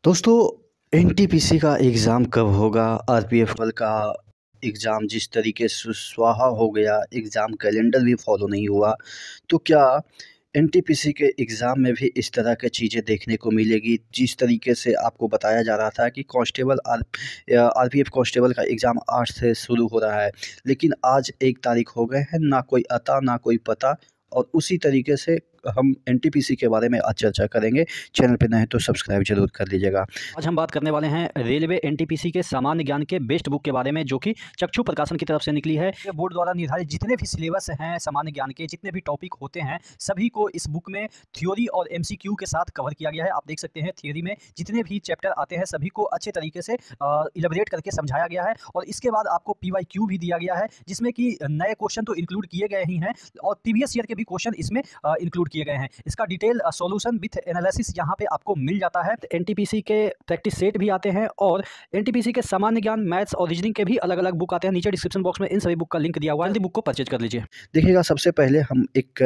दोस्तों, एनटीपीसी का एग्ज़ाम कब होगा? आरपीएफ बल का एग्ज़ाम जिस तरीके से स्वाहा हो गया, एग्ज़ाम कैलेंडर भी फॉलो नहीं हुआ, तो क्या एनटीपीसी के एग्ज़ाम में भी इस तरह की चीज़ें देखने को मिलेगी? जिस तरीके से आपको बताया जा रहा था कि आरपीएफ कांस्टेबल का एग्ज़ाम 8 से शुरू हो रहा है, लेकिन आज 1 तारीख हो गए हैं, ना कोई अता, ना कोई पता। और उसी तरीके से हम एनटीपीसी के बारे में आज चर्चा करेंगे। चैनल पे नए हैं तो सब्सक्राइब ज़रूर कर लीजिएगा। आज हम बात करने वाले हैं रेलवे एनटीपीसी के सामान्य ज्ञान के बेस्ट बुक के बारे में, जो कि चक्षु प्रकाशन की तरफ से निकली है। ये बोर्ड द्वारा निर्धारित जितने भी सिलेबस हैं सामान्य ज्ञान के, जितने भी टॉपिक होते हैं, सभी को इस बुक में थ्योरी और एमसीक्यू के साथ कवर किया गया है। आप देख सकते हैं थ्योरी में जितने भी चैप्टर आते हैं सभी को अच्छे तरीके से इलेबोरेट करके समझाया गया है। और इसके बाद आपको पीवाईक्यू भी दिया गया है, जिसमें कि नए क्वेश्चन तो इंक्लूड किए गए ही हैं और प्रीवियस ईयर के भी क्वेश्चन इसमें इंक्लूड किए गए हैं। इसका डिटेल सॉल्यूशन विथ एनालिसिस यहाँ पे आपको मिल जाता है। एनटीपीसी के प्रैक्टिस सेट भी आते हैं और एनटीपीसी के सामान्य ज्ञान, मैथ्स और रीजनिंग के भी अलग अलग बुक आते हैं। नीचे डिस्क्रिप्शन बॉक्स में इन सभी बुक का लिंक दिया हुआ है, जल्दी बुक को परचेज कर लीजिए। देखिएगा, सबसे पहले हम एक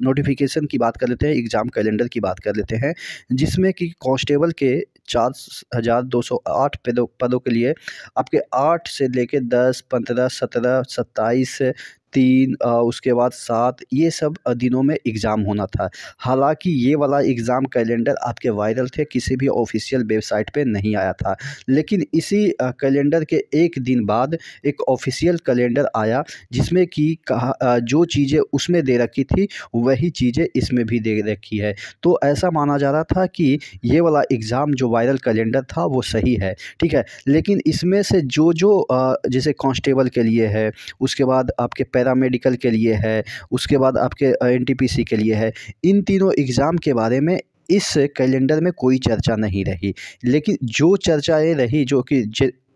नोटिफिकेशन की बात कर लेते हैं, एग्ज़ाम कैलेंडर की बात कर लेते हैं, जिसमें कि कांस्टेबल के 4208 पदों के लिए आपके 8 से लेके 10, 15, 17, 27, 3 उसके बाद 7, ये सब दिनों में एग्ज़ाम होना था। हालाँकि ये वाला एग्ज़ाम कैलेंडर आपके वायरल थे, किसी भी ऑफ़िशियल वेबसाइट पे नहीं आया था। लेकिन इसी कैलेंडर के 1 दिन बाद एक ऑफ़िशियल कैलेंडर आया, जिसमें कि जो चीज़ें उसमें दे रखी थी वही चीज़ें इसमें भी दे रखी है। तो ऐसा माना जा रहा था कि ये वाला एग्ज़ाम जो वायरल कैलेंडर था वो सही है, ठीक है। लेकिन इसमें से जो जैसे कांस्टेबल के लिए है, उसके बाद आपके पैरामेडिकल के लिए है, उसके बाद आपके एनटीपीसी के लिए है, इन तीनों एग्ज़ाम के बारे में इस कैलेंडर में कोई चर्चा नहीं रही। लेकिन जो चर्चाएँ रही, जो कि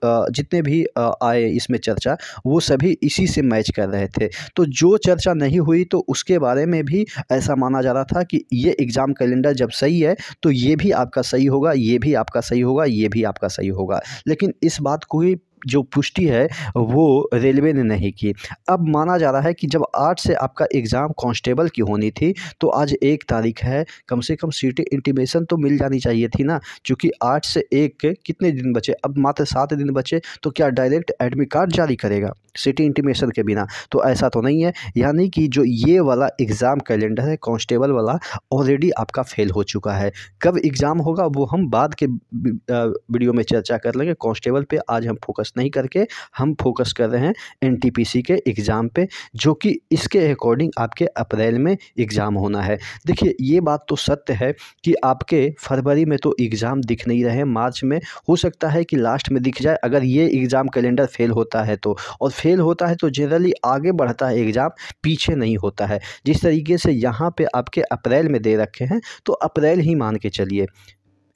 जितने भी आए इसमें चर्चा, वो सभी इसी से मैच कर रहे थे। तो जो चर्चा नहीं हुई तो उसके बारे में भी ऐसा माना जा रहा था कि ये एग्ज़ाम कैलेंडर जब सही है तो ये भी आपका सही होगा, ये भी आपका सही होगा, ये भी आपका सही होगा। लेकिन इस बात को ही जो पुष्टि है वो रेलवे ने नहीं की। अब माना जा रहा है कि जब 8 से आपका एग्ज़ाम कांस्टेबल की होनी थी, तो आज 1 तारीख है, कम से कम सिटी इंटीमेशन तो मिल जानी चाहिए थी ना। चूँकि 8 से 1 के कितने दिन बचे? अब मात्र 7 दिन बचे, तो क्या डायरेक्ट एडमिट कार्ड जारी करेगा सिटी इंटीमेशन के बिना? तो ऐसा तो नहीं है। यानी कि जो ये वाला एग्ज़ाम कैलेंडर है कांस्टेबल वाला, ऑलरेडी आपका फ़ेल हो चुका है। कब एग्ज़ाम होगा वो हम बाद के वीडियो में चर्चा कर लेंगे। कांस्टेबल पे आज हम फोकस नहीं करके हम फोकस कर रहे हैं एनटीपीसी के एग्ज़ाम पे, जो कि इसके अकॉर्डिंग आपके अप्रैल में एग्ज़ाम होना है। देखिए, ये बात तो सत्य है कि आपके फरवरी में तो एग्ज़ाम दिख नहीं रहे हैं, मार्च में हो सकता है कि लास्ट में दिख जाए, अगर ये एग्ज़ाम कैलेंडर फ़ेल होता है तो। और फ़ेल होता है तो जनरली आगे बढ़ता है एग्ज़ाम, पीछे नहीं होता है। जिस तरीके से यहाँ पे आपके अप्रैल में दे रखे हैं, तो अप्रैल ही मान के चलिए,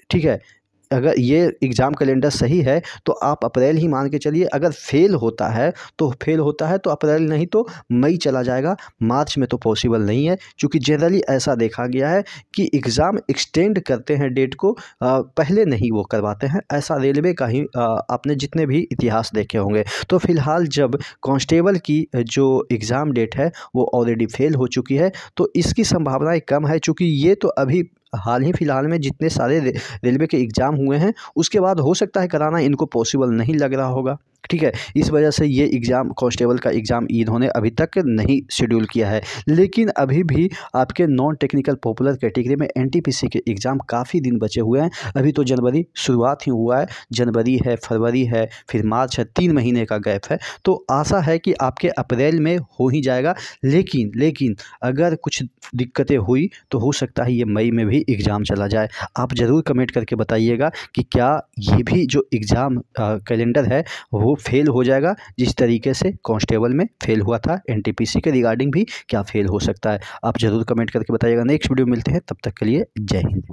ठीक है। अगर ये एग्ज़ाम कैलेंडर सही है तो आप अप्रैल ही मान के चलिए। अगर फ़ेल होता है तो अप्रैल नहीं तो मई चला जाएगा, मार्च में तो पॉसिबल नहीं है। चूँकि जनरली ऐसा देखा गया है कि एग्ज़ाम एक्सटेंड करते हैं डेट को, पहले नहीं वो करवाते हैं। ऐसा रेलवे का ही आपने जितने भी इतिहास देखे होंगे। तो फ़िलहाल जब कांस्टेबल की जो एग्ज़ाम डेट है वो ऑलरेडी फ़ेल हो चुकी है, तो इसकी संभावनाएँ कम है। चूँकि ये तो अभी हाल ही फिलहाल में जितने सारे रेलवे के एग्ज़ाम हुए हैं, उसके बाद हो सकता है कराना इनको पॉसिबल नहीं लग रहा होगा, ठीक है। इस वजह से ये एग्ज़ाम कांस्टेबल का एग्ज़ाम इन्होंने अभी तक नहीं शेड्यूल किया है। लेकिन अभी भी आपके नॉन टेक्निकल पॉपुलर कैटेगरी में एनटीपीसी के एग्ज़ाम काफ़ी दिन बचे हुए हैं। अभी तो जनवरी शुरुआत ही हुआ है, जनवरी है, फरवरी है, फिर मार्च है, 3 महीने का गैप है। तो आशा है कि आपके अप्रैल में हो ही जाएगा। लेकिन अगर कुछ दिक्कतें हुई तो हो सकता है ये मई में भी एग्ज़ाम चला जाए। आप ज़रूर कमेंट करके बताइएगा कि क्या ये भी जो एग्ज़ाम कैलेंडर है वो फ़ेल हो जाएगा, जिस तरीके से कांस्टेबल में फ़ेल हुआ था। एनटीपीसी के रिगार्डिंग भी क्या फ़ेल हो सकता है? आप ज़रूर कमेंट करके बताइएगा। नेक्स्ट वीडियो मिलते हैं, तब तक के लिए जय हिंद।